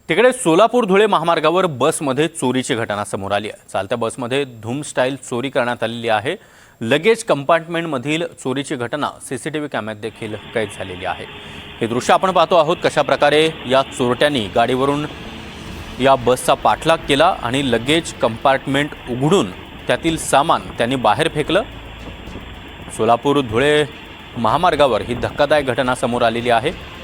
तिकडे सोलापूर धुळे महामार्गावर बसमध्ये चोरीची घटना समोर आली आहे। चालत्या बसमध्ये धूम स्टाईल चोरी करण्यात आलेली आहे। लगेज कंपार्टमेंटमधील चोरीची घटना सीसीटीव्ही कॅमेऱ्यात देखील कैद झालेली आहे। हे दृश्य आपण पाहतो आहोत कशा प्रकारे या चोरट्यांनी गाडीवरून या बसचा पाठलाग केला आणि लगेज कंपार्टमेंट उघडून त्यातील सामान त्यांनी बाहेर फेकलं। सोलापूर धुळे महामार्गावर ही धक्कादायक घटना समोर आलेली आहे।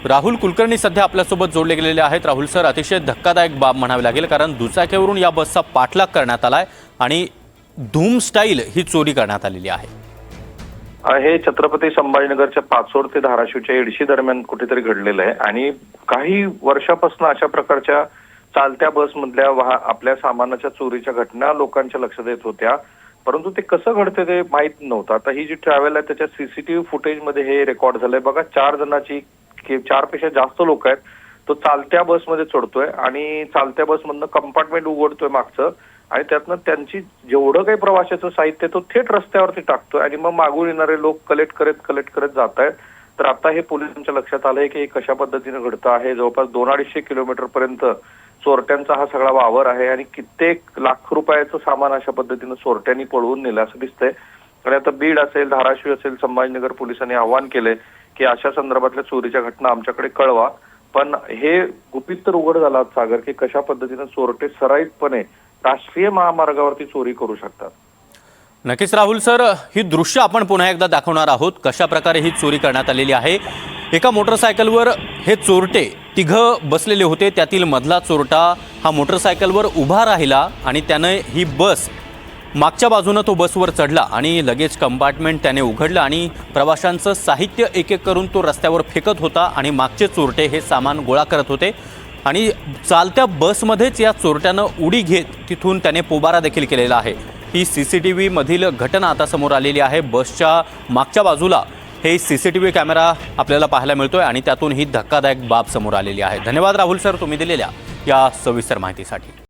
राहुल कुलकर्णी सध्या आपल्यासोबत जोडले गेलेले आहेत। राहुल सर, अतिशय धक्कादायक बाब म्हणावी लागेल, कारण दुचाकीवरून या बसचा पाठलाग करण्यात आलाय आणि धूम स्टाईल ही चोरी करण्यात आलेली आहे। हे छत्रपती संभाजीनगरच्या पाचोड ते धाराशिवच्या एडशी दरम्यान कुठेतरी घडलेलं आहे आणि काही वर्षापासून अशा प्रकारच्या चालत्या बसमधल्या आपल्या सामानाच्या चोरीच्या घटना लोकांच्या लक्षात येत होत्या, परंतु ते कसं घडते ते माहीत नव्हतं। आता ही जी ट्रॅव्हल आहे त्याच्या सीसीटीव्ही फुटेजमध्ये हे रेकॉर्ड झालंय। बघा, 4 जणांची 4 पेक्षा जास्त लोक आहेत, तो चालत्या बसमध्ये चढतोय आणि चालत्या बसमधनं कंपार्टमेंट उघडतोय मागचं आणि त्यातनं त्यांची जेवढं काही प्रवाशाचं साहित्य तो थेट रस्त्यावरती टाकतोय आणि मग मागून येणारे लोक कलेक्ट करत जात आहेत। तर आता हे पोलिसांच्या लक्षात आलंय की हे कशा पद्धतीने घडतं आहे। जवळपास 200-250 किलोमीटर पर्यंत चोरट्यांचा हा सगळा वावर आहे आणि कित्येक लाख रुपयाचं सामान अशा पद्धतीनं चोरट्यांनी पळवून नेलं असं दिसतंय। आणि आता बीड असेल, धाराशिव असेल, संभाजीनगर पोलिसांनी आवाहन केलंय की अशा संदर्भातल्या चोरीच्या घटना आमच्याकडे कळवा। पण हे गुपित तर उघड झालं सागर की कशा पद्धतीनं चोरटे सराईतपणे राष्ट्रीय महामार्गावरती चोरी करू शकतात। नक्कीच राहुल सर, ही दृश्य आपण पुन्हा एकदा दाखवणार आहोत कशा प्रकारे ही चोरी करण्यात आलेली आहे। एका मोटरसायकलवर हे चोरटे तिघं बसलेले होते, त्यातील मधला चोरटा हा मोटरसायकलवर उभा राहिला आणि त्याने ही बस मागच्या बाजूने तो बसवर चढला आणि लगेज कंपार्टमेंट त्याने उघडलं आणि प्रवाशांचं साहित्य एक एक करून तो रस्त्यावर फेकत होता आणि मागचे चोरटे हे सामान गोळा करत होते आणि चालत्या बसमध्येच या चोरट्यानं उडी घेत तिथून त्याने पोबारा देखील केलेला आहे। ही सीसीटीव्ही मधील घटना आता समोर आलेली आहे। बसच्या मागच्या बाजूला हे सीसीटीव्ही कॅमेरा आपल्याला पाहायला मिळतोय आणि त्यातून ही धक्कादायक बाब समोर आलेली आहे। धन्यवाद राहुल सर, तुम्ही दिलेल्या या सविस्तर माहितीसाठी।